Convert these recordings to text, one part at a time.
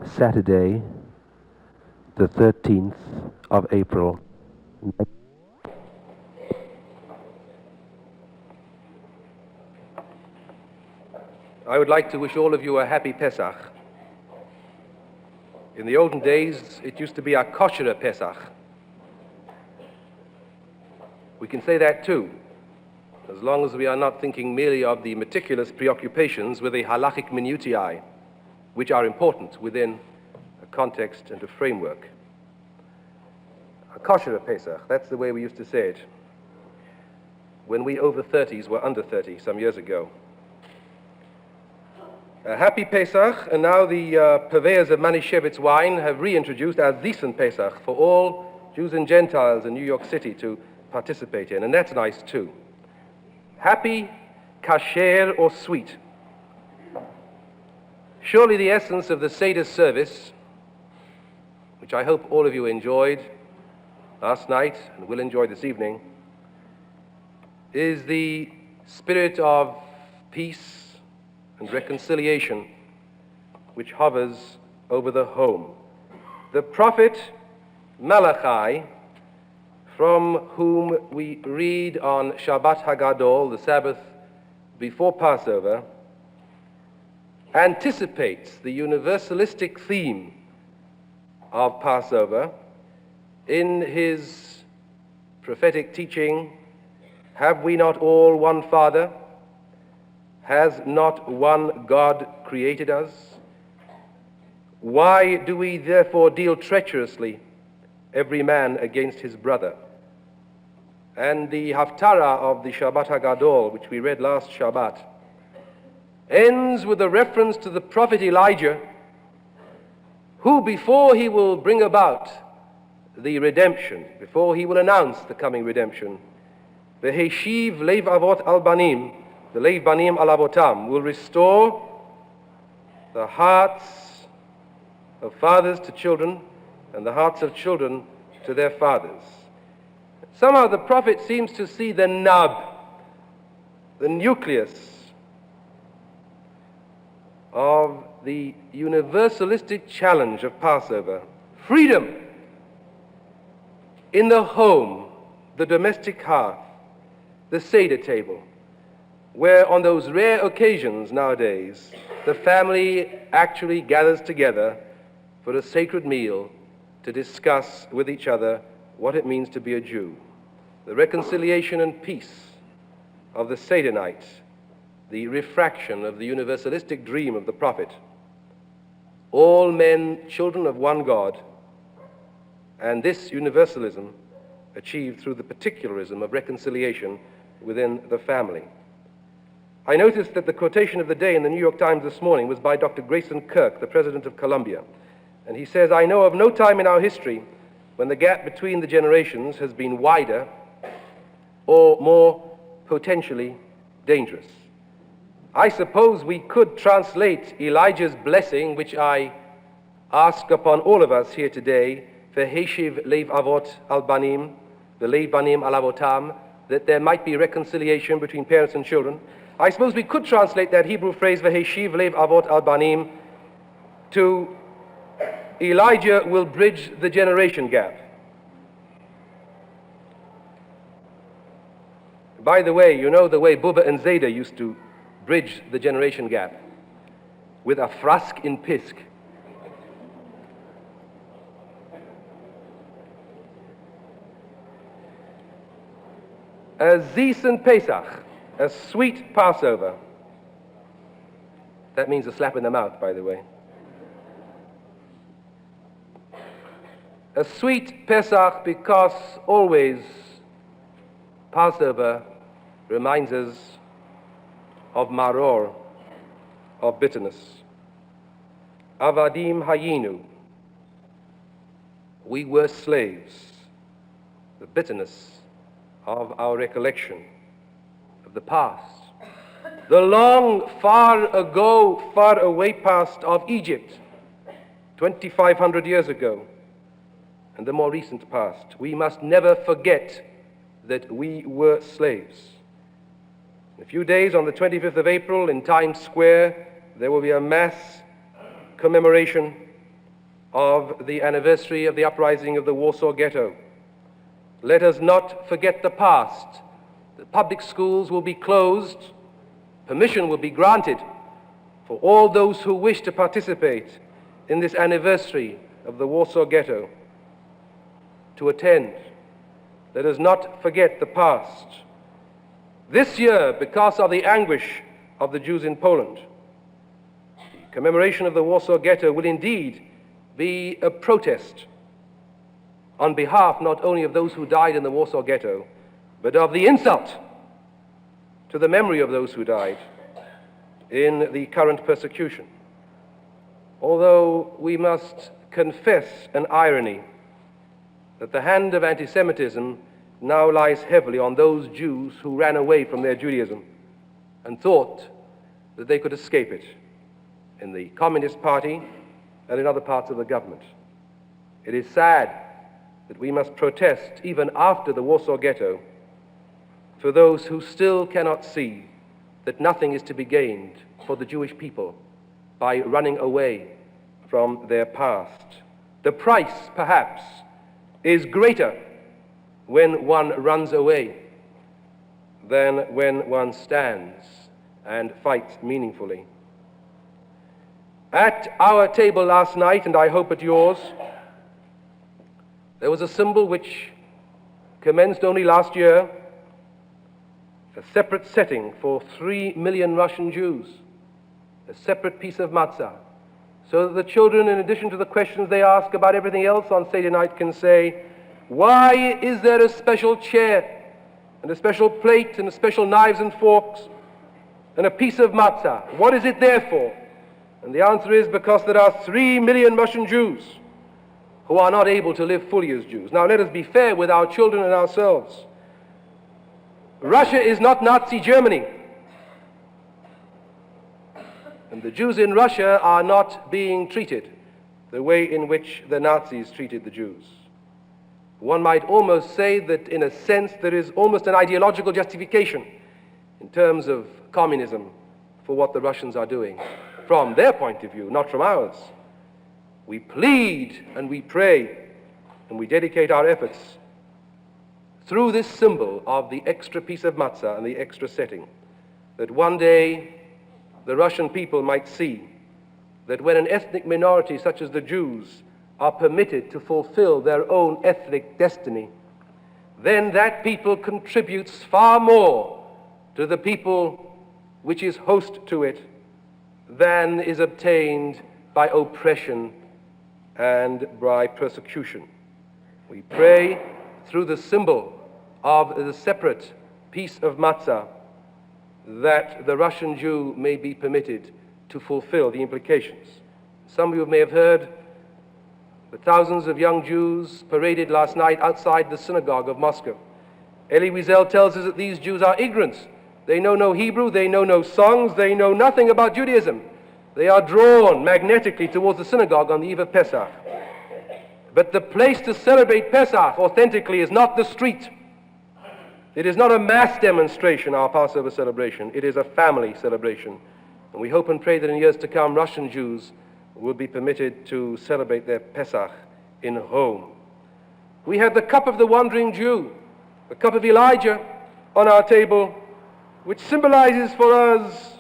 Saturday, the 13th of April. I would like to wish all of you a happy Pesach. In the olden days, it used to be a kosher Pesach. We can say that too, as long as we are not thinking merely of the meticulous preoccupations with the halachic minutiae, which are important within a context and a framework. A kosher Pesach, that's the way we used to say it, when we over 30s were under 30 some years ago. A happy Pesach, and now the purveyors of Manischewitz wine have reintroduced a decent Pesach for all Jews and Gentiles in New York City to participate in, and that's nice too. Happy, kasher, or sweet. Surely the essence of the Seder service, which I hope all of you enjoyed last night and will enjoy this evening, is the spirit of peace and reconciliation which hovers over the home. The prophet Malachi, from whom we read on Shabbat Hagadol, the Sabbath before Passover, anticipates the universalistic theme of Passover in his prophetic teaching, "Have we not all one Father? Has not one God created us? Why do we therefore deal treacherously, every man against his brother?" And the Haftarah of the Shabbat Hagadol, which we read last Shabbat, ends with a reference to the prophet Elijah, who, before he will bring about the redemption, before he will announce the coming redemption, Veheshiv Lev Avot al Banim, the Lev Banim al Avotam, will restore the hearts of fathers to children and the hearts of children to their fathers. Somehow the prophet seems to see the nub, the nucleus of the universalistic challenge of Passover: freedom in the home, the domestic hearth, the Seder table, where on those rare occasions nowadays the family actually gathers together for a sacred meal to discuss with each other what it means to be a Jew. The reconciliation and peace of the Seder night, the refraction of the universalistic dream of the prophet. All men children of one God, and this universalism achieved through the particularism of reconciliation within the family. I noticed that the quotation of the day in the New York Times this morning was by Dr. Grayson Kirk, the president of Columbia. And he says, "I know of no time in our history when the gap between the generations has been wider or more potentially dangerous." I suppose we could translate Elijah's blessing, which I ask upon all of us here today, Veheshiv Lev Avot al Banim, the Lev Banim al Avotam, that there might be reconciliation between parents and children. I suppose we could translate that Hebrew phrase, Veheshiv Lev Avot al Banim, to Elijah will bridge the generation gap. By the way, you know the way Bubba and Zeta used to bridge the generation gap? With a frask in pisk. A decent Pesach, a sweet Passover. That means a slap in the mouth, by the way. A sweet Pesach because always Passover reminds us of maror, of bitterness. Avadim hayinu, we were slaves. The bitterness of our recollection of the past. The long, far ago, far away past of Egypt, 2,500 years ago, and the more recent past. We must never forget that we were slaves. In a few days, on the 25th of April, in Times Square, there will be a mass commemoration of the anniversary of the uprising of the Warsaw Ghetto, let us not forget the past. The public schools will be closed. Permission will be granted for all those who wish to participate in this anniversary of the Warsaw Ghetto to attend. Let us not forget the past. This year, because of the anguish of the Jews in Poland, the commemoration of the Warsaw Ghetto will indeed be a protest on behalf not only of those who died in the Warsaw Ghetto, but of the insult to the memory of those who died in the current persecution. Although we must confess an irony that the hand of anti-Semitism now lies heavily on those Jews who ran away from their Judaism and thought that they could escape it in the Communist Party and in other parts of the government. It is sad that we must protest even after the Warsaw Ghetto for those who still cannot see that nothing is to be gained for the Jewish people by running away from their past. The price, perhaps, is greater when one runs away than when one stands and fights meaningfully. At our table last night, and I hope at yours, there was a symbol which commenced only last year, a separate setting for 3 million Russian Jews, a separate piece of matzah, so that the children, in addition to the questions they ask about everything else on Seder night, can say, why is there a special chair and a special plate and a special knives and forks and a piece of matzah? What is it there for? And the answer is because there are 3 million Russian Jews who are not able to live fully as Jews. Now let us be fair with our children and ourselves. Russia is not Nazi Germany. And the Jews in Russia are not being treated the way in which the Nazis treated the Jews. One might almost say that in a sense there is almost an ideological justification in terms of communism for what the Russians are doing. From their point of view, not from ours. We plead and we pray and we dedicate our efforts through this symbol of the extra piece of matzah and the extra setting, that one day the Russian people might see that when an ethnic minority such as the Jews are permitted to fulfill their own ethnic destiny, then that people contributes far more to the people which is host to it than is obtained by oppression and by persecution. We pray through the symbol of the separate piece of matzah that the Russian Jew may be permitted to fulfill the implications. Some of you may have heard the thousands of young Jews paraded last night outside the synagogue of Moscow. Elie Wiesel tells us that these Jews are ignorant. They know no Hebrew, they know no songs, they know nothing about Judaism. They are drawn magnetically towards the synagogue on the eve of Pesach. But the place to celebrate Pesach authentically is not the street. It is not a mass demonstration, our Passover celebration. It is a family celebration. And we hope and pray that in years to come, Russian Jews will be permitted to celebrate their Pesach in home. We have the cup of the wandering Jew, the cup of Elijah on our table, which symbolizes for us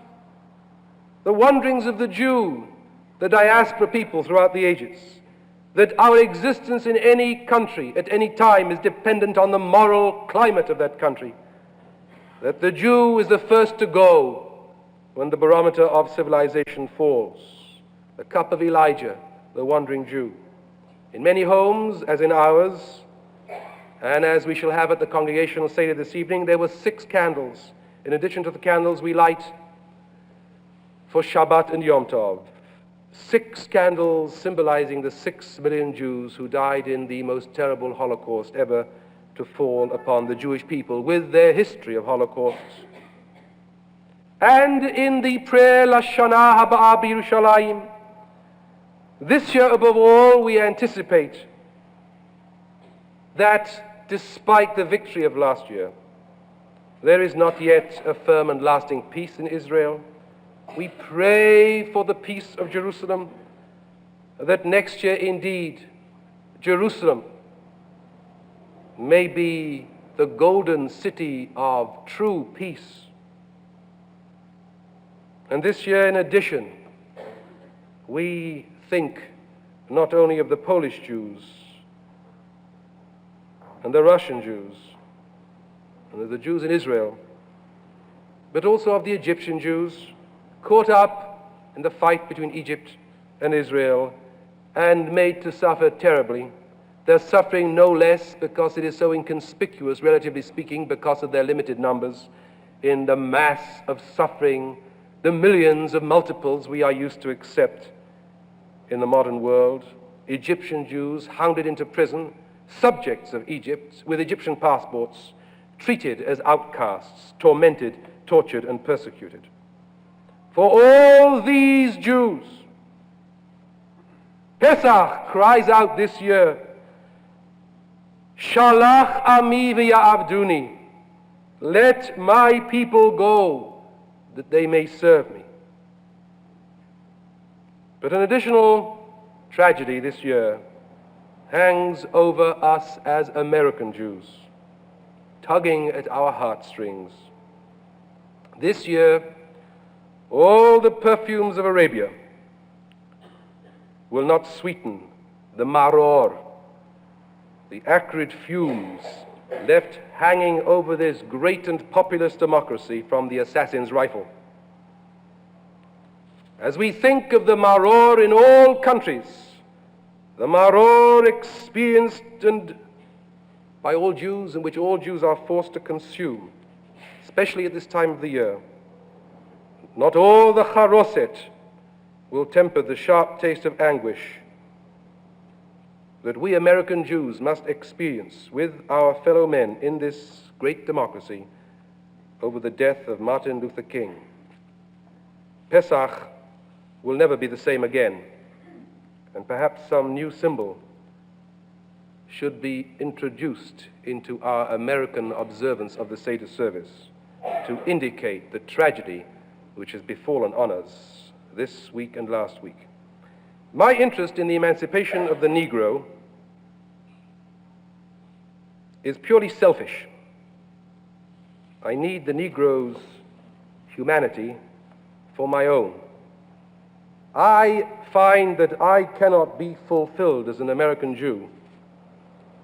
the wanderings of the Jew, the diaspora people throughout the ages, that our existence in any country at any time is dependent on the moral climate of that country, that the Jew is the first to go when the barometer of civilization falls. The cup of Elijah, the wandering Jew. In many homes, as in ours, and as we shall have at the congregational Seder this evening, there were 6 candles, in addition to the candles we light for Shabbat and Yom Tov. 6 candles symbolizing the 6 million Jews who died in the most terrible Holocaust ever to fall upon the Jewish people, with their history of Holocausts. And in the prayer, Lashana Haba'a B'Yerushalayim, this year above all, we anticipate that despite the victory of last year, there is not yet a firm and lasting peace in Israel. We pray for the peace of Jerusalem. that next year indeed Jerusalem may be the golden city of true peace. And this year, in addition, we think not only of the Polish Jews and the Russian Jews and of the Jews in Israel, but also of the Egyptian Jews caught up in the fight between Egypt and Israel and made to suffer terribly. They're suffering no less because it is so inconspicuous, relatively speaking, because of their limited numbers, in the mass of suffering, the millions of multiples we are used to accept in the modern world. Egyptian Jews hounded into prison, subjects of Egypt with Egyptian passports, treated as outcasts, tormented, tortured, and persecuted. For all these Jews, Pesach cries out this year, Shalach ami v'ya'avduni, let my people go, that they may serve me. But an additional tragedy this year hangs over us as American Jews, tugging at our heartstrings. This year, all the perfumes of Arabia will not sweeten the maror, the acrid fumes left hanging over this great and populous democracy from the assassin's rifle. As we think of the maror in all countries, the maror experienced and by all Jews and which all Jews are forced to consume, especially at this time of the year, not all the charoset will temper the sharp taste of anguish that we American Jews must experience with our fellow men in this great democracy over the death of Martin Luther King. Pesach will never be the same again, and perhaps some new symbol should be introduced into our American observance of the Seder service to indicate the tragedy which has befallen on us this week and last week. My interest in the emancipation of the Negro is purely selfish. I need the Negro's humanity for my own. I find that I cannot be fulfilled as an American Jew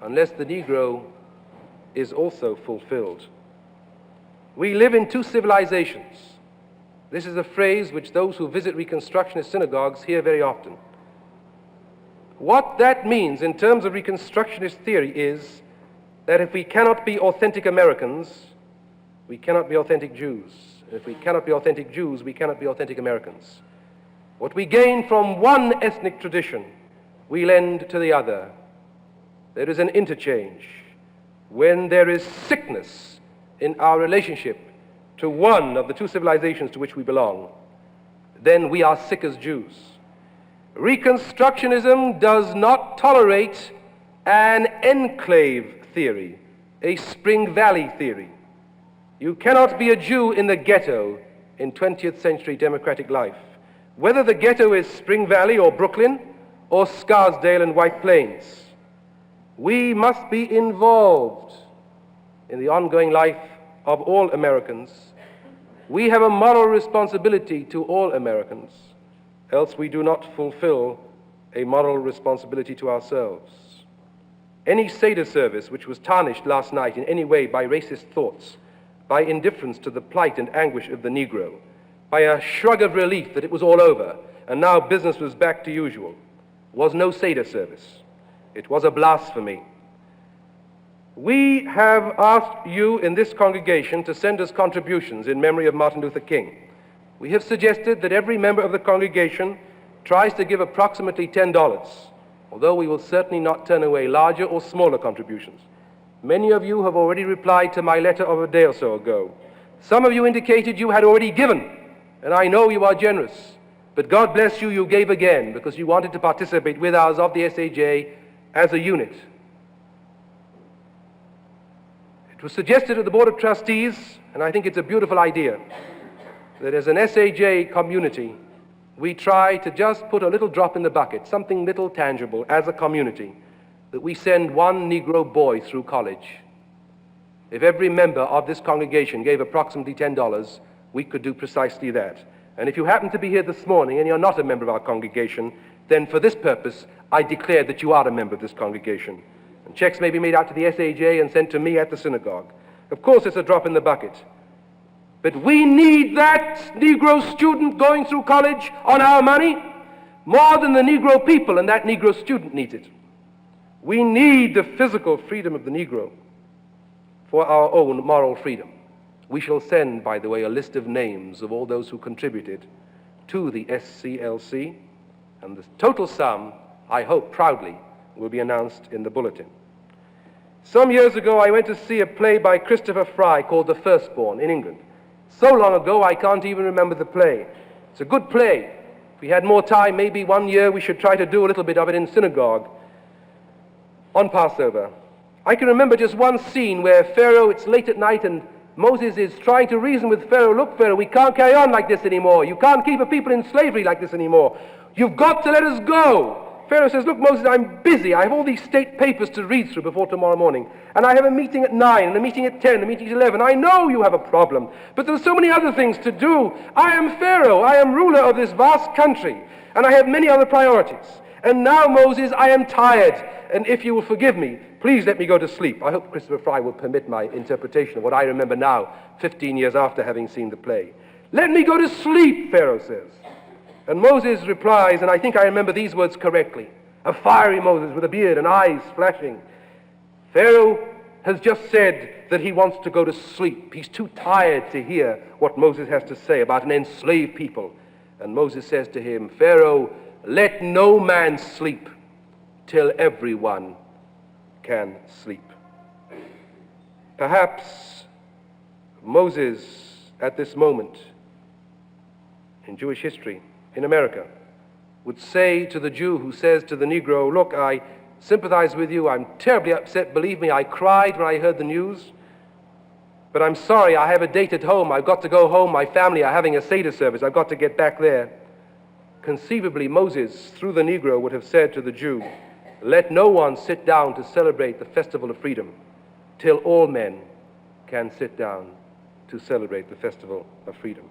unless the Negro is also fulfilled. We live in two civilizations. This is a phrase which those who visit Reconstructionist synagogues hear very often. What that means in terms of Reconstructionist theory is that if we cannot be authentic Americans, we cannot be authentic Jews. If we cannot be authentic Jews, we cannot be authentic Americans. What we gain from one ethnic tradition, we lend to the other. There is an interchange. When there is sickness in our relationship to one of the two civilizations to which we belong, then we are sick as Jews. Reconstructionism does not tolerate an enclave theory, a Spring Valley theory. You cannot be a Jew in the ghetto in 20th century democratic life. Whether the ghetto is Spring Valley or Brooklyn or Scarsdale and White Plains, we must be involved in the ongoing life of all Americans. We have a moral responsibility to all Americans, else we do not fulfill a moral responsibility to ourselves. Any Seder service which was tarnished last night in any way by racist thoughts, by indifference to the plight and anguish of the Negro, by a shrug of relief that it was all over and now business was back to usual, was no Seder service. It was a blasphemy. We have asked you in this congregation to send us contributions in memory of Martin Luther King. We have suggested that every member of the congregation tries to give approximately $10, although we will certainly not turn away larger or smaller contributions. Many of you have already replied to my letter of a day or so ago. Some of you indicated you had already given, and I know you are generous. But God bless you, you gave again because you wanted to participate with us of the SAJ as a unit. It was suggested at the Board of Trustees, and I think it's a beautiful idea, that as an SAJ community, we try to just put a little drop in the bucket, something little tangible as a community, that we send one Negro boy through college. If every member of this congregation gave approximately $10, we could do precisely that. And if you happen to be here this morning and you're not a member of our congregation, then for this purpose, I declare that you are a member of this congregation. And checks may be made out to the SAJ and sent to me at the synagogue. Of course, it's a drop in the bucket. But we need that Negro student going through college on our money more than the Negro people, and that Negro student needs it. We need the physical freedom of the Negro for our own moral freedom. We shall send, by the way, a list of names of all those who contributed to the SCLC, and the total sum, I hope proudly, will be announced in the bulletin. Some years ago, I went to see a play by Christopher Fry called The Firstborn in England. So long ago, I can't even remember the play. It's a good play. If we had more time, maybe one year we should try to do a little bit of it in synagogue on Passover. I can remember just one scene where Pharaoh, it's late at night, and Moses is trying to reason with Pharaoh. Look, Pharaoh, we can't carry on like this anymore. You can't keep a people in slavery like this anymore. You've got to let us go. Pharaoh says, look, Moses, I'm busy. I have all these state papers to read through before tomorrow morning. And I have a meeting at 9, and a meeting at 10, and a meeting at 11. I know you have a problem, but there are so many other things to do. I am Pharaoh. I am ruler of this vast country, and I have many other priorities. And now, Moses, I am tired, and if you will forgive me, please let me go to sleep. I hope Christopher Fry will permit my interpretation of what I remember now, 15 years after having seen the play. Let me go to sleep, Pharaoh says. And Moses replies, and I think I remember these words correctly, a fiery Moses with a beard and eyes flashing. Pharaoh has just said that he wants to go to sleep. He's too tired to hear what Moses has to say about an enslaved people. And Moses says to him, Pharaoh, let no man sleep till everyone can sleep. Perhaps Moses, at this moment in Jewish history, in America, would say to the Jew who says to the Negro, look, I sympathize with you, I'm terribly upset, believe me, I cried when I heard the news, but I'm sorry, I have a date at home, I've got to go home, my family are having a Seder service, I've got to get back there. Conceivably, Moses, through the Negro, would have said to the Jew, let no one sit down to celebrate the festival of freedom till all men can sit down to celebrate the festival of freedom.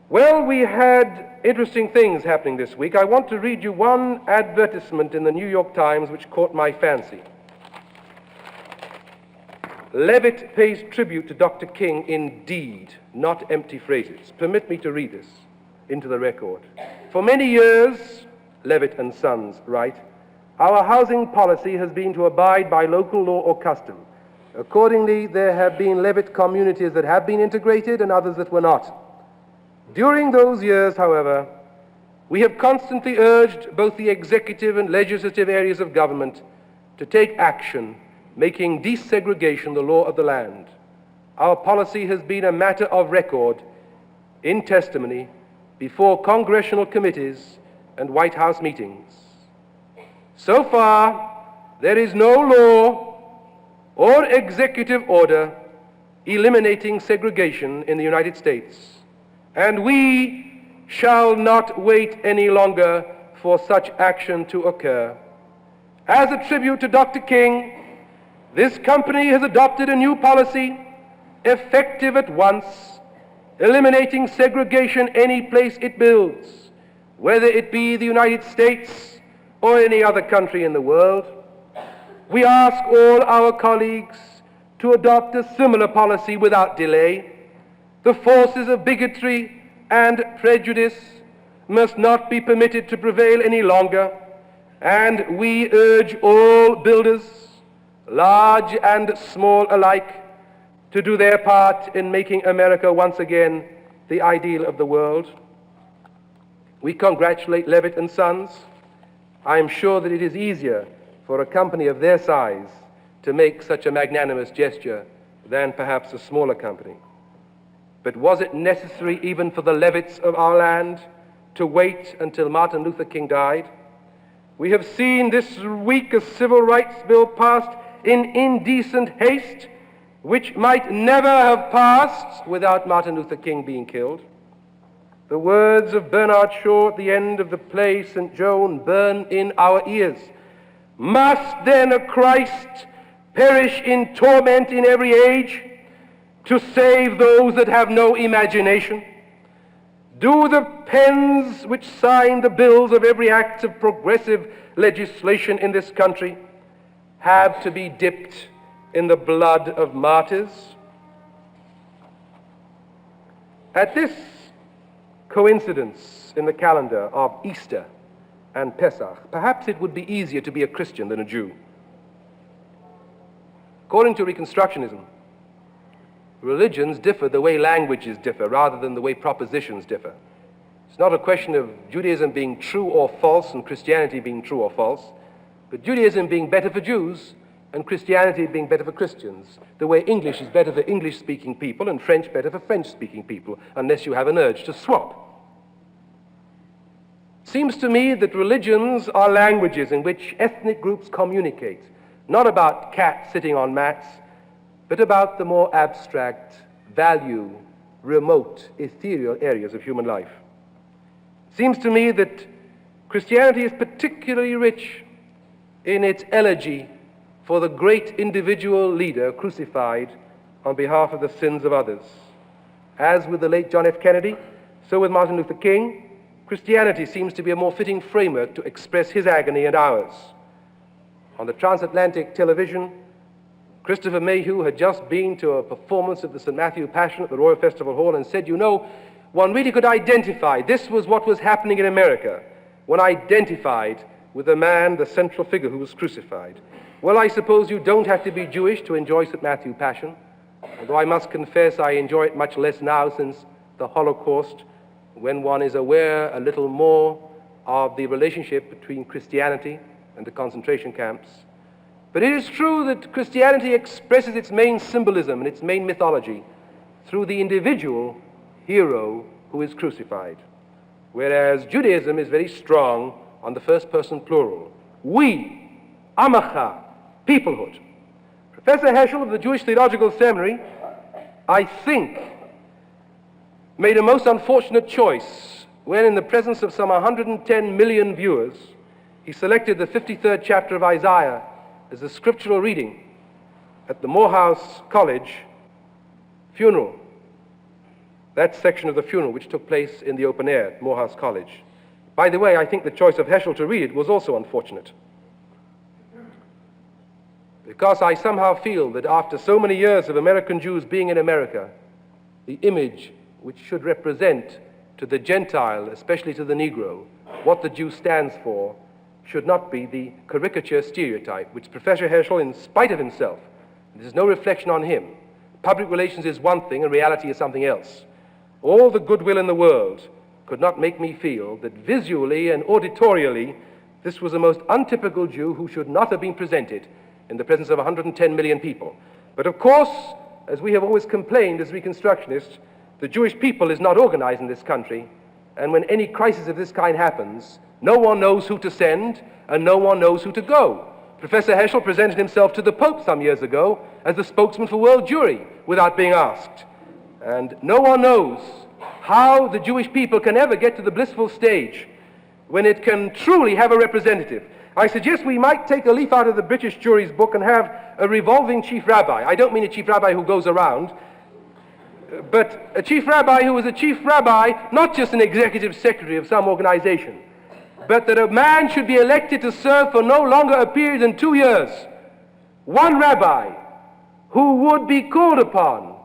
Well, we had interesting things happening this week. I want to read you one advertisement in the New York Times which caught my fancy. Levitt pays tribute to Dr. King in deed, not empty phrases. Permit me to read this into the record. For many years, Levitt and Sons write, our housing policy has been to abide by local law or custom. Accordingly, there have been Levitt communities that have been integrated and others that were not. During those years, however, we have constantly urged both the executive and legislative areas of government to take action, making desegregation the law of the land. Our policy has been a matter of record in testimony before congressional committees and White House meetings. So far, there is no law or executive order eliminating segregation in the United States. And we shall not wait any longer for such action to occur. As a tribute to Dr. King, this company has adopted a new policy, effective at once, eliminating segregation any place it builds, whether it be the United States or any other country in the world. We ask all our colleagues to adopt a similar policy without delay. The forces of bigotry and prejudice must not be permitted to prevail any longer, and we urge all builders, large and small alike, to do their part in making America once again the ideal of the world. We congratulate Levitt and Sons. I am sure that it is easier for a company of their size to make such a magnanimous gesture than perhaps a smaller company. But was it necessary even for the Levitts of our land to wait until Martin Luther King died? We have seen this week a civil rights bill passed in indecent haste, which might never have passed without Martin Luther King being killed. The words of Bernard Shaw at the end of the play St. Joan burn in our ears. Must then a Christ perish in torment in every age to save those that have no imagination? Do the pens which sign the bills of every act of progressive legislation in this country have to be dipped in the blood of martyrs? At this coincidence in the calendar of Easter and Pesach, perhaps it would be easier to be a Christian than a Jew. According to Reconstructionism, religions differ the way languages differ rather than the way propositions differ. It's not a question of Judaism being true or false and Christianity being true or false, but Judaism being better for Jews and Christianity being better for Christians, the way English is better for English-speaking people and French better for French-speaking people, unless you have an urge to swap. Seems to me that religions are languages in which ethnic groups communicate, not about cats sitting on mats, but about the more abstract, value, remote, ethereal areas of human life. Seems to me that Christianity is particularly rich in its elegy for the great individual leader crucified on behalf of the sins of others. As with the late John F. Kennedy, so with Martin Luther King, Christianity seems to be a more fitting framework to express his agony and ours. On the transatlantic television, Christopher Mayhew had just been to a performance of the St. Matthew Passion at the Royal Festival Hall and said, you know, one really could identify, this was what was happening in America. One identified with the man, the central figure who was crucified. Well, I suppose you don't have to be Jewish to enjoy St. Matthew Passion, although I must confess I enjoy it much less now since the Holocaust, when one is aware a little more of the relationship between Christianity and the concentration camps. But it is true that Christianity expresses its main symbolism and its main mythology through the individual hero who is crucified, whereas Judaism is very strong on the first person plural. We, Amacha, peoplehood. Professor Heschel of the Jewish Theological Seminary, I think, made a most unfortunate choice when, in the presence of some 110 million viewers, he selected the 53rd chapter of Isaiah as a scriptural reading at the Morehouse College funeral, that section of the funeral which took place in the open air at Morehouse College. By the way, I think the choice of Heschel to read it was also unfortunate, because I somehow feel that after so many years of American Jews being in America, the image which should represent to the Gentile, especially to the Negro, what the Jew stands for, should not be the caricature stereotype, which Professor Heschel, in spite of himself, there's no reflection on him. Public relations is one thing and reality is something else. All the goodwill in the world could not make me feel that visually and auditorially this was a most untypical Jew who should not have been presented in the presence of 110 million people. But of course, as we have always complained as Reconstructionists, the Jewish people is not organized in this country, and when any crisis of this kind happens, no one knows who to send and no one knows who to go. Professor Heschel presented himself to the Pope some years ago as the spokesman for World Jewry without being asked. And no one knows how the Jewish people can ever get to the blissful stage when it can truly have a representative. I suggest we might take a leaf out of the British Jury's book and have a revolving chief rabbi. I don't mean a chief rabbi who goes around, but a chief rabbi who is a chief rabbi, not just an executive secretary of some organization, but that a man should be elected to serve for no longer a period than 2 years. One rabbi who would be called upon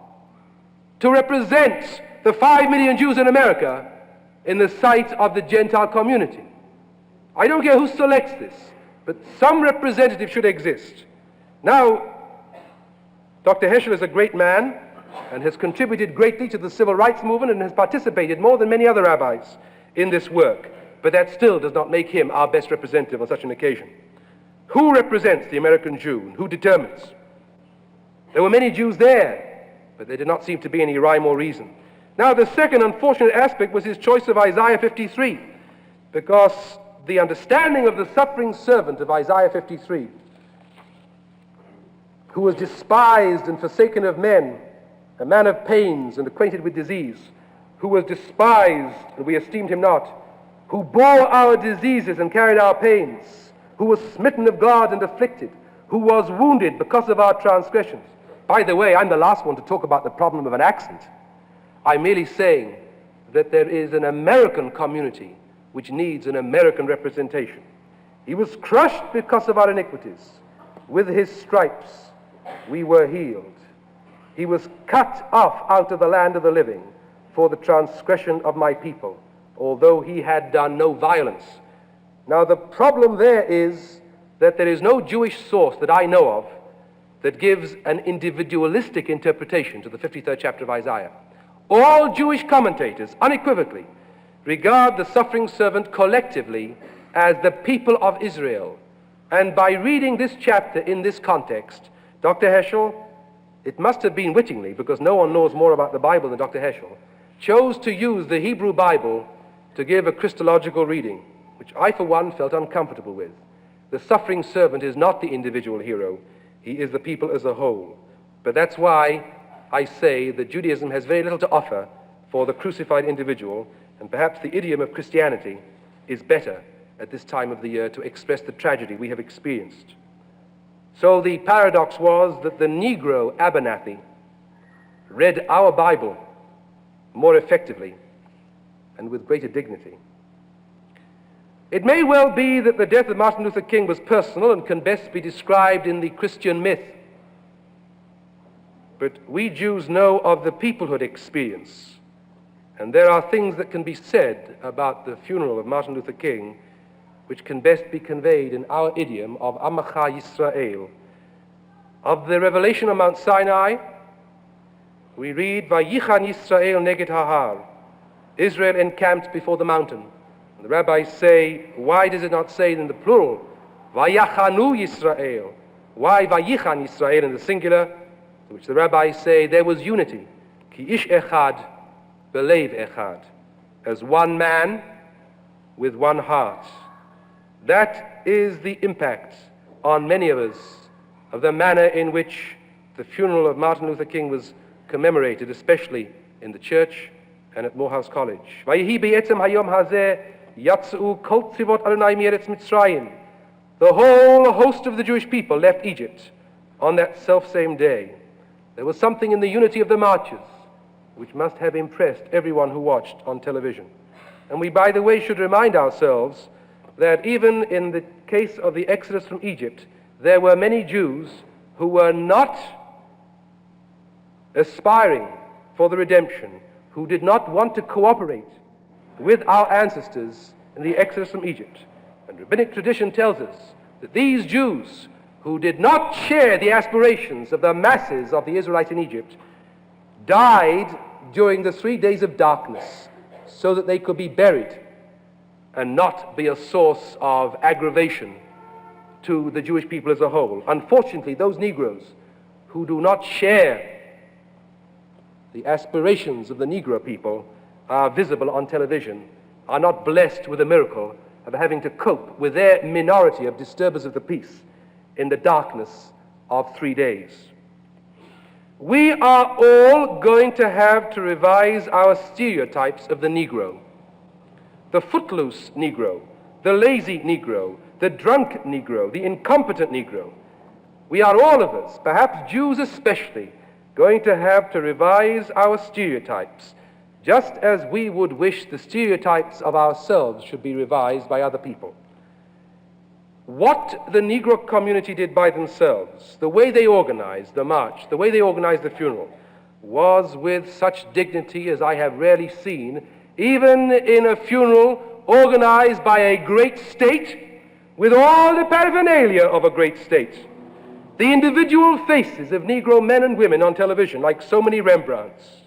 to represent the 5 million Jews in America in the sight of the Gentile community. I don't care who selects this, but some representative should exist. Now, Dr. Heschel is a great man and has contributed greatly to the civil rights movement and has participated more than many other rabbis in this work, but that still does not make him our best representative on such an occasion. Who represents the American Jew? Who determines? There were many Jews there, but there did not seem to be any rhyme or reason. Now, the second unfortunate aspect was his choice of Isaiah 53, because the understanding of the suffering servant of Isaiah 53, who was despised and forsaken of men, a man of pains and acquainted with disease, who was despised and we esteemed him not, who bore our diseases and carried our pains, who was smitten of God and afflicted, who was wounded because of our transgressions. By the way, I'm the last one to talk about the problem of an accent. I'm merely saying that there is an American community which needs an American representation. He was crushed because of our iniquities. With his stripes we were healed. He was cut off out of the land of the living for the transgression of my people, although he had done no violence. Now the problem there is that there is no Jewish source that I know of that gives an individualistic interpretation to the 53rd chapter of Isaiah. All Jewish commentators, unequivocally, regard the suffering servant collectively as the people of Israel. And by reading this chapter in this context, Dr. Heschel, it must have been wittingly, because no one knows more about the Bible than Dr. Heschel, chose to use the Hebrew Bible to give a Christological reading, which I, for one, felt uncomfortable with. The suffering servant is not the individual hero. He is the people as a whole. But that's why I say that Judaism has very little to offer for the crucified individual, and perhaps the idiom of Christianity is better at this time of the year to express the tragedy we have experienced. So the paradox was that the Negro Abernathy read our Bible more effectively and with greater dignity. It may well be that the death of Martin Luther King was personal and can best be described in the Christian myth. But we Jews know of the peoplehood experience, and there are things that can be said about the funeral of Martin Luther King which can best be conveyed in our idiom of Amacha Yisrael. Of the revelation on Mount Sinai, we read, Vayichan Yisrael neged hahar. Israel encamped before the mountain. And the rabbis say, why does it not say in the plural, Vayachanu Yisrael? Why Vayichan Yisrael in the singular? To which the rabbis say there was unity. Ki ish echad, belev echad. As one man with one heart. That is the impact on many of us of the manner in which the funeral of Martin Luther King was commemorated, especially in the church and at Morehouse College. The whole host of the Jewish people left Egypt on that self-same day. There was something in the unity of the marches which must have impressed everyone who watched on television. And we, by the way, should remind ourselves that even in the case of the Exodus from Egypt, there were many Jews who were not aspiring for the redemption, who did not want to cooperate with our ancestors in the Exodus from Egypt. And rabbinic tradition tells us that these Jews who did not share the aspirations of the masses of the Israelites in Egypt died during the 3 days of darkness so that they could be buried and not be a source of aggravation to the Jewish people as a whole. Unfortunately, those Negroes who do not share the aspirations of the Negro people are visible on television, are not blessed with the miracle of having to cope with their minority of disturbers of the peace in the darkness of 3 days. We are all going to have to revise our stereotypes of the Negro. The footloose Negro, the lazy Negro, the drunk Negro, the incompetent Negro. We are all of us, perhaps Jews especially, going to have to revise our stereotypes, just as we would wish the stereotypes of ourselves should be revised by other people. What the Negro community did by themselves, the way they organized the march, the way they organized the funeral, was with such dignity as I have rarely seen, even in a funeral organized by a great state with all the paraphernalia of a great state. The individual faces of Negro men and women on television, like so many Rembrandts.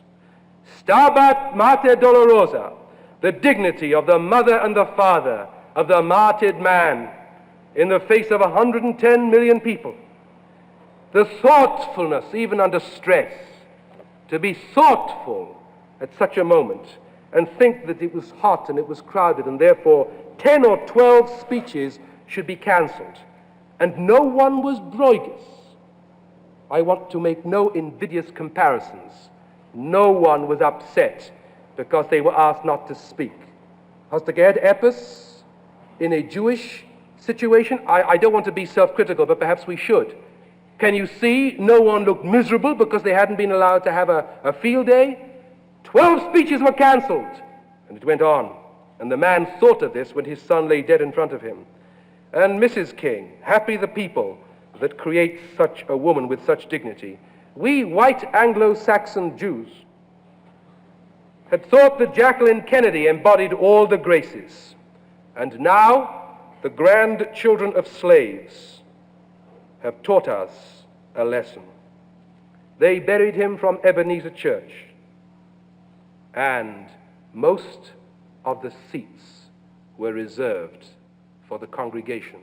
Stabat Mater Dolorosa, the dignity of the mother and the father of the martyred man in the face of 110 million people. The thoughtfulness, even under stress, to be thoughtful at such a moment and think that it was hot and it was crowded and therefore 10 or 12 speeches should be cancelled. And no one was broigus. I want to make no invidious comparisons. No one was upset because they were asked not to speak. Hast du gehört etwas in a Jewish situation? I don't want to be self-critical, but perhaps we should. Can you see no one looked miserable because they hadn't been allowed to have a field day? 12 speeches were cancelled. And it went on. And the man thought of this when his son lay dead in front of him. And Mrs. King, happy the people that create such a woman with such dignity. We white Anglo-Saxon Jews had thought that Jacqueline Kennedy embodied all the graces. And now the grandchildren of slaves have taught us a lesson. They buried him from Ebenezer Church, and most of the seats were reserved for the congregation,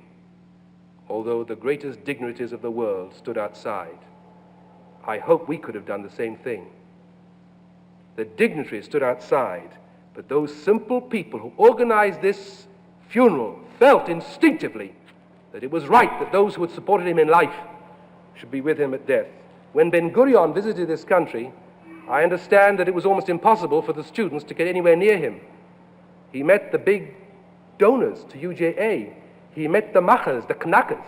although the greatest dignitaries of the world stood outside. I hope we could have done the same thing. The dignitaries stood outside, but those simple people who organized this funeral felt instinctively that it was right that those who had supported him in life should be with him at death. When Ben-Gurion visited this country, I understand that it was almost impossible for the students to get anywhere near him. He met the big donors to UJA. He met the machers, the knackers.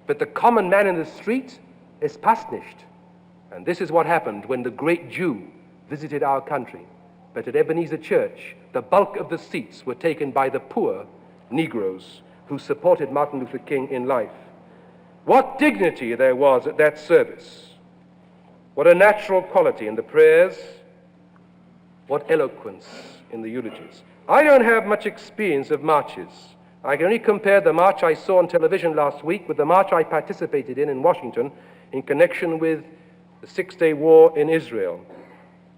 But the common man in the street is past nicht. And this is what happened when the great Jew visited our country. But at Ebenezer Church, the bulk of the seats were taken by the poor Negroes who supported Martin Luther King in life. What dignity there was at that service. What a natural quality in the prayers. What eloquence in the eulogies. I don't have much experience of marches. I can only compare the march I saw on television last week with the march I participated in Washington in connection with the Six-Day War in Israel.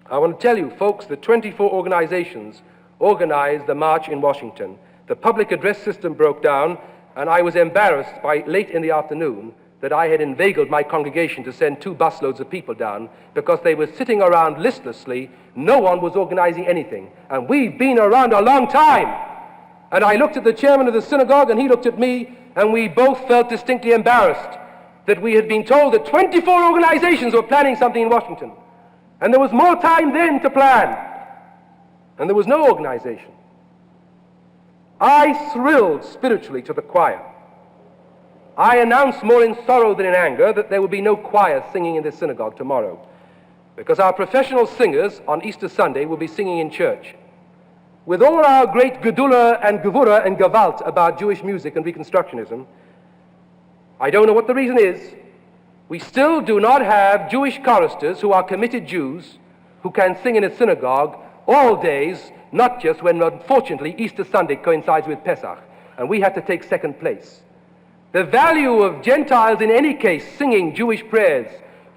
I want to tell you, folks, that 24 organizations organized the march in Washington. The public address system broke down, and I was embarrassed by late in the afternoon that I had inveigled my congregation to send 2 busloads of people down because they were sitting around listlessly. No one was organizing anything. And we've been around a long time. And I looked at the chairman of the synagogue, and he looked at me, and we both felt distinctly embarrassed that we had been told that 24 organizations were planning something in Washington. And there was more time then to plan. And there was no organization. I thrilled spiritually to the choir. I announced more in sorrow than in anger that there would be no choir singing in this synagogue tomorrow, because our professional singers on Easter Sunday will be singing in church. With all our great Gedula and Gevura and Gewalt about Jewish music and Reconstructionism, I don't know what the reason is, we still do not have Jewish choristers who are committed Jews who can sing in a synagogue all days, not just when, unfortunately, Easter Sunday coincides with Pesach, and we have to take second place. The value of Gentiles in any case singing Jewish prayers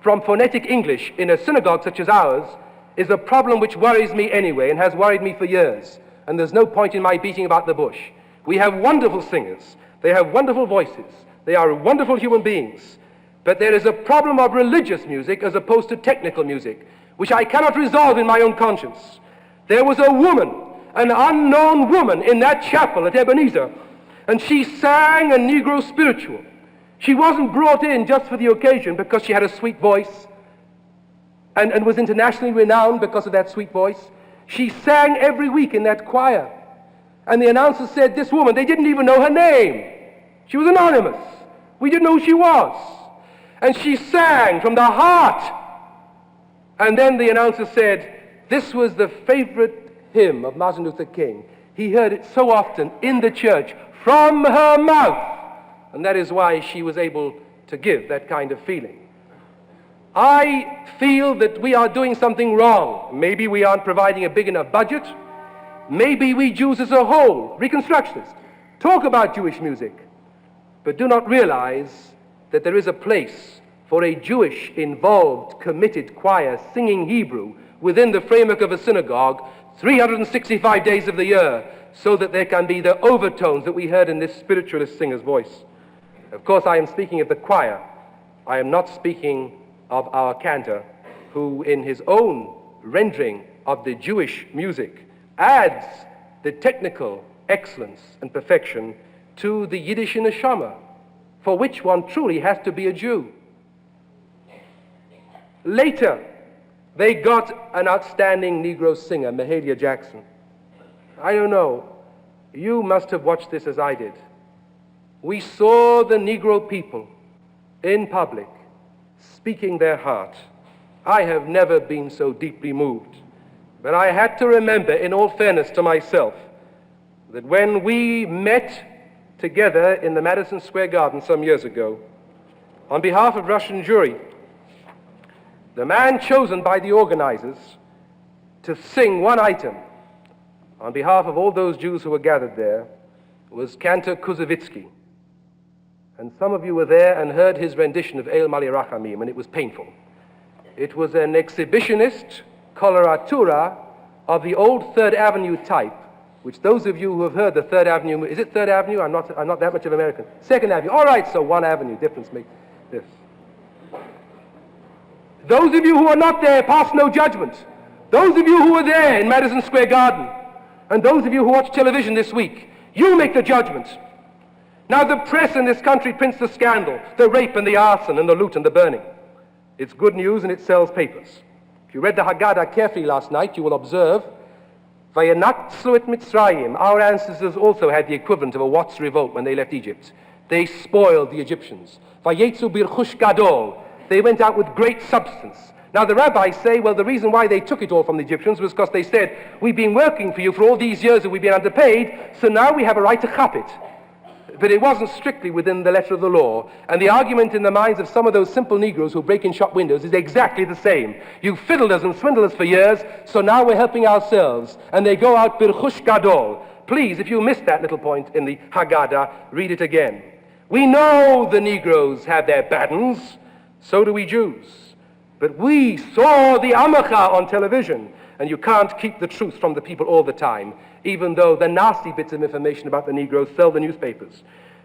from phonetic English in a synagogue such as ours is a problem which worries me anyway and has worried me for years, and there's no point in my beating about the bush. We have wonderful singers. They have wonderful voices. They are wonderful human beings. But there is a problem of religious music as opposed to technical music, which I cannot resolve in my own conscience. There was a woman, an unknown woman in that chapel at Ebenezer, and she sang a Negro spiritual. She wasn't brought in just for the occasion because she had a sweet voice and was internationally renowned because of that sweet voice. She sang every week in that choir. And the announcer said, this woman, they didn't even know her name. She was anonymous. We didn't know who she was. And she sang from the heart. And then the announcer said, this was the favorite hymn of Martin Luther King. He heard it so often in the church from her mouth. And that is why she was able to give that kind of feeling. I feel that we are doing something wrong. Maybe we aren't providing a big enough budget. Maybe we Jews as a whole, Reconstructionists, talk about Jewish music, but do not realize that there is a place for a Jewish, involved, committed choir singing Hebrew within the framework of a synagogue 365 days of the year, so that there can be the overtones that we heard in this spiritualist singer's voice. Of course, I am speaking of the choir. I am not speaking of our cantor, who in his own rendering of the Jewish music adds the technical excellence and perfection to the Yiddish neshama, for which one truly has to be a Jew. Later, They got an outstanding Negro singer, Mahalia Jackson. I don't know. You must have watched this as I did. We saw the Negro people in public speaking their heart. I have never been so deeply moved. But I had to remember, in all fairness to myself, that when we met together in the Madison Square Garden some years ago, on behalf of Russian Jewry, the man chosen by the organizers to sing one item on behalf of all those Jews who were gathered there was Cantor Kuzovitsky. And some of you were there and heard his rendition of El Mali Rachamim, and it was painful. It was an exhibitionist coloratura of the old Third Avenue type, which those of you who have heard the Third Avenue, is it Third Avenue? I'm not that much of an American. Second Avenue, all right, so one avenue, difference makes this. Those of you who are not there, pass no judgment. Those of you who were there in Madison Square Garden, and those of you who watch television this week, you make the judgment. Now the press in this country prints the scandal, the rape and the arson and the loot and the burning. It's good news and it sells papers. If you read the Haggadah carefully last night, you will observe, Vayanatzu et Mitzrayim, our ancestors also had the equivalent of a Watts revolt when they left Egypt. They spoiled the Egyptians. Vayetzu birchush gadol, they went out with great substance. Now the rabbis say, well, the reason why they took it all from the Egyptians was because they said, we've been working for you for all these years and we've been underpaid, so now we have a right to chop it. But it wasn't strictly within the letter of the law. And the argument in the minds of some of those simple Negroes who break in shop windows is exactly the same. You fiddled us and swindled us for years, so now we're helping ourselves. And they go out birchush gadol. Please, if you missed that little point in the Haggadah, read it again. We know the Negroes have their battens, so do we Jews. But we saw the Amacha on television, and you can't keep the truth from the people all the time, even though the nasty bits of information about the Negroes sell the newspapers.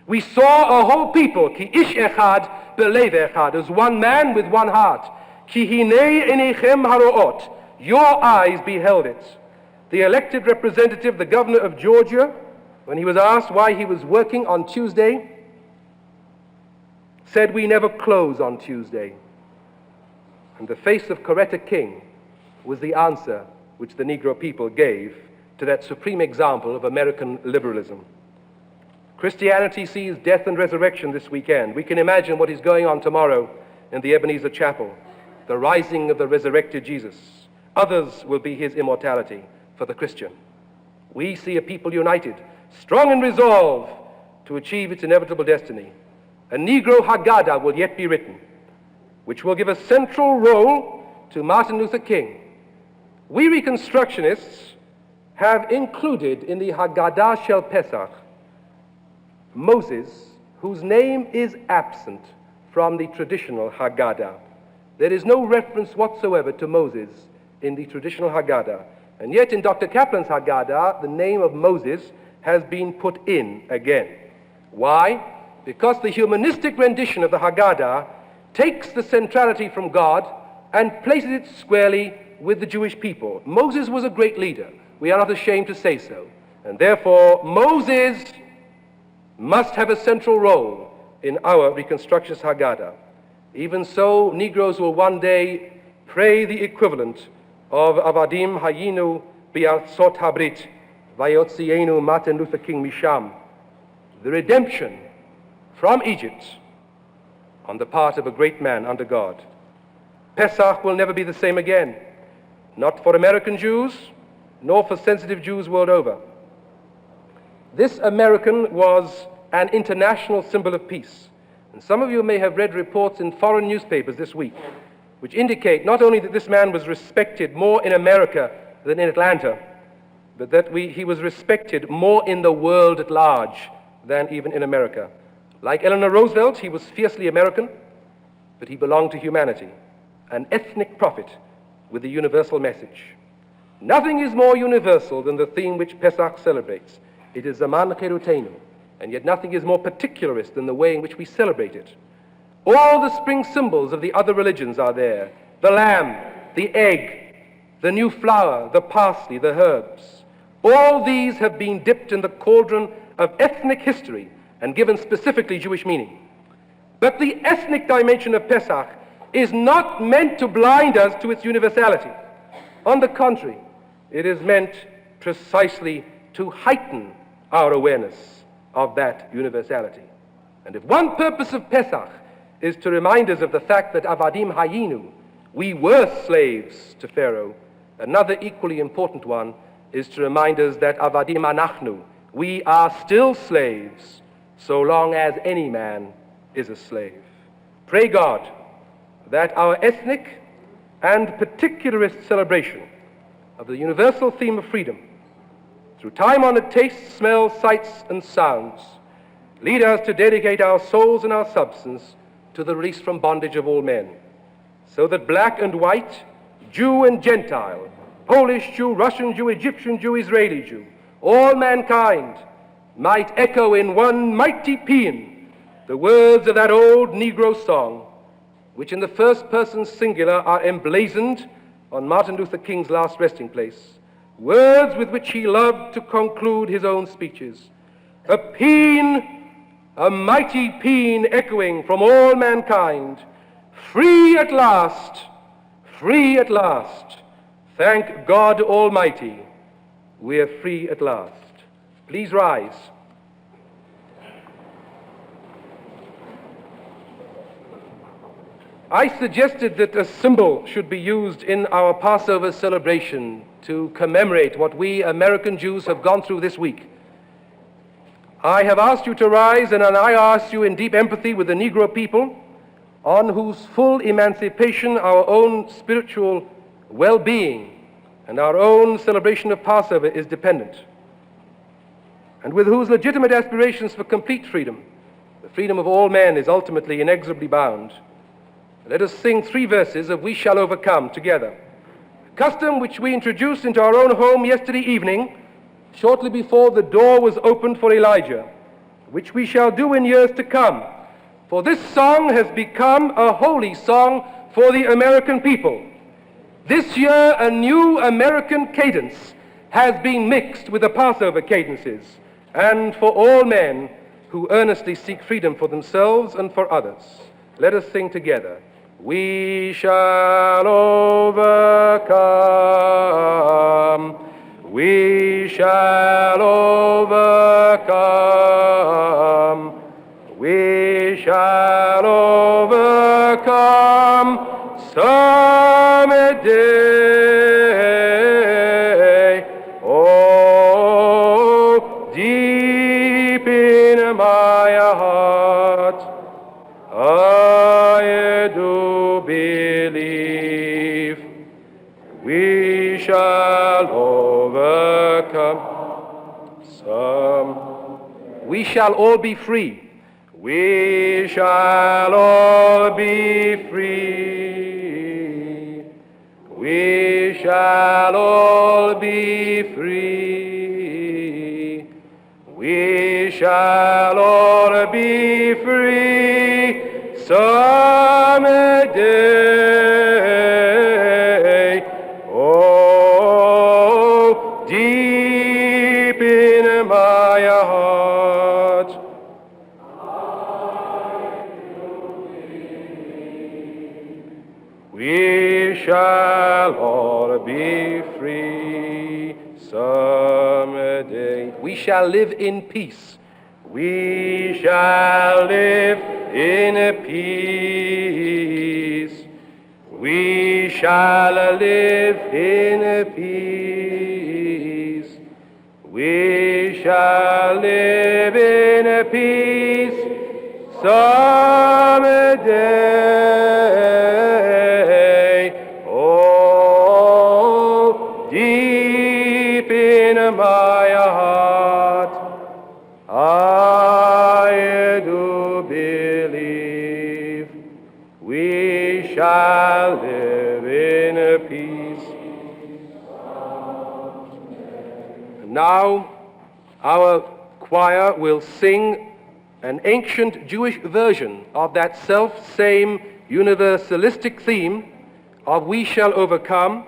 We saw a whole people, ki ish echad belev echad, as one man with one heart. Ki hinei enechem haroot, your eyes beheld it. The elected representative, the governor of Georgia, when he was asked why he was working on Tuesday, said, we never close on Tuesday. And the face of Coretta King was the answer which the Negro people gave to that supreme example of American liberalism. Christianity sees death and resurrection this weekend. We can imagine what is going on tomorrow in the Ebenezer Chapel, the rising of the resurrected Jesus. Others will be his immortality for the Christian. We see a people united, strong in resolve to achieve its inevitable destiny. A Negro Haggadah will yet be written, which will give a central role to Martin Luther King. We Reconstructionists have included in the Haggadah Shel Pesach Moses, whose name is absent from the traditional Haggadah. There is no reference whatsoever to Moses in the traditional Haggadah. And yet in Dr. Kaplan's Haggadah, the name of Moses has been put in again. Why? Because the humanistic rendition of the Haggadah takes the centrality from God and places it squarely with the Jewish people. Moses was a great leader. We are not ashamed to say so. And therefore, Moses must have a central role in our Reconstructionist Haggadah. Even so, Negroes will one day pray the equivalent of Avadim Hayinu Bi'arzot Habrit Vayotzienu Martin Luther King Misham, the redemption from Egypt on the part of a great man under God. Pesach will never be the same again, not for American Jews, nor for sensitive Jews world over. This American was an international symbol of peace. And some of you may have read reports in foreign newspapers this week, which indicate not only that this man was respected more in America than in Atlanta, but that he was respected more in the world at large than even in America. Like Eleanor Roosevelt, he was fiercely American, but he belonged to humanity, an ethnic prophet with a universal message. Nothing is more universal than the theme which Pesach celebrates. It is Zaman Cherutenu, and yet nothing is more particularist than the way in which we celebrate it. All the spring symbols of the other religions are there. The lamb, the egg, the new flower, the parsley, the herbs. All these have been dipped in the cauldron of ethnic history and given specifically Jewish meaning. But the ethnic dimension of Pesach is not meant to blind us to its universality. On the contrary, it is meant precisely to heighten our awareness of that universality. And if one purpose of Pesach is to remind us of the fact that Avadim Hayinu, we were slaves to Pharaoh, another equally important one is to remind us that Avadim Anachnu, we are still slaves so long as any man is a slave. Pray God that our ethnic and particularist celebration of the universal theme of freedom, through time-honored tastes, smells, sights, and sounds, lead us to dedicate our souls and our substance to the release from bondage of all men, so that black and white, Jew and Gentile, Polish Jew, Russian Jew, Egyptian Jew, Israeli Jew, all mankind might echo in one mighty paean the words of that old Negro song, which in the first person singular are emblazoned on Martin Luther King's last resting place, words with which he loved to conclude his own speeches. A paean, a mighty paean echoing from all mankind, free at last, free at last. Thank God Almighty, we're free at last. Please rise. I suggested that a symbol should be used in our Passover celebration to commemorate what we American Jews have gone through this week. I have asked you to rise, and I ask you in deep empathy with the Negro people, on whose full emancipation our own spiritual well-being and our own celebration of Passover is dependent, and with whose legitimate aspirations for complete freedom, the freedom of all men, is ultimately inexorably bound. Let us sing 3 verses of We Shall Overcome together, a custom which we introduced into our own home yesterday evening, shortly before the door was opened for Elijah, which we shall do in years to come. For this song has become a holy song for the American people. This year, a new American cadence has been mixed with the Passover cadences, and for all men who earnestly seek freedom for themselves and for others. Let us sing together. We shall overcome. We shall overcome. We shall overcome someday. Oh, deep in my heart, I do believe we shall overcome some. We shall all be free. We shall all be free. We shall all be free. We shall all be free someday. Oh, deep in my heart, we shall all be free someday. We shall live in peace. We shall live in peace. We shall live in peace. We shall live in peace someday. Oh, deep in my heart, I do believe we shall live in peace. Now, our choir will sing an ancient Jewish version of that self-same universalistic theme of We Shall Overcome,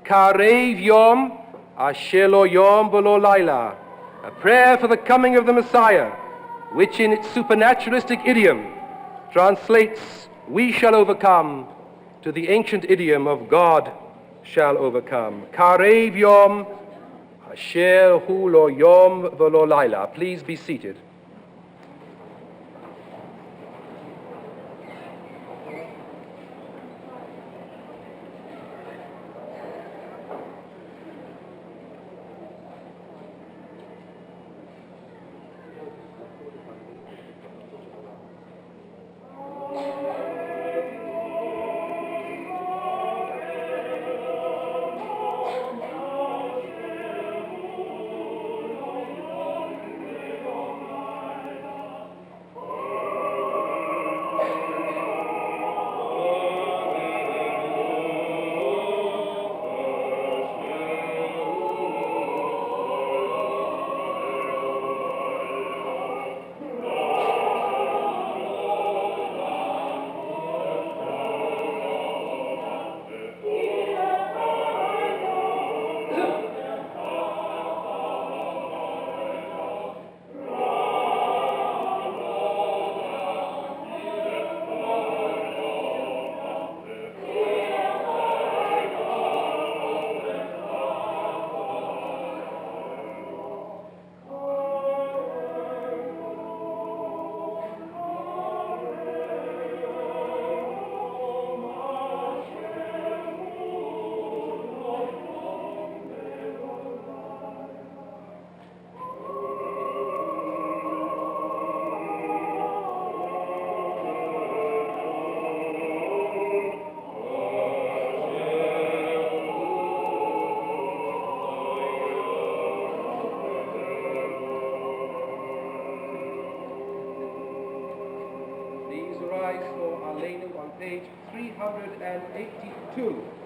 Karev Yom Asher Lo Yom V'Lo Laila, a prayer for the coming of the Messiah, which in its supernaturalistic idiom translates, we shall overcome to the ancient idiom of God shall overcome. Karev yom, asher hu lo yom v'lo laila. Please be seated. Please rise for Our Lady on page 382.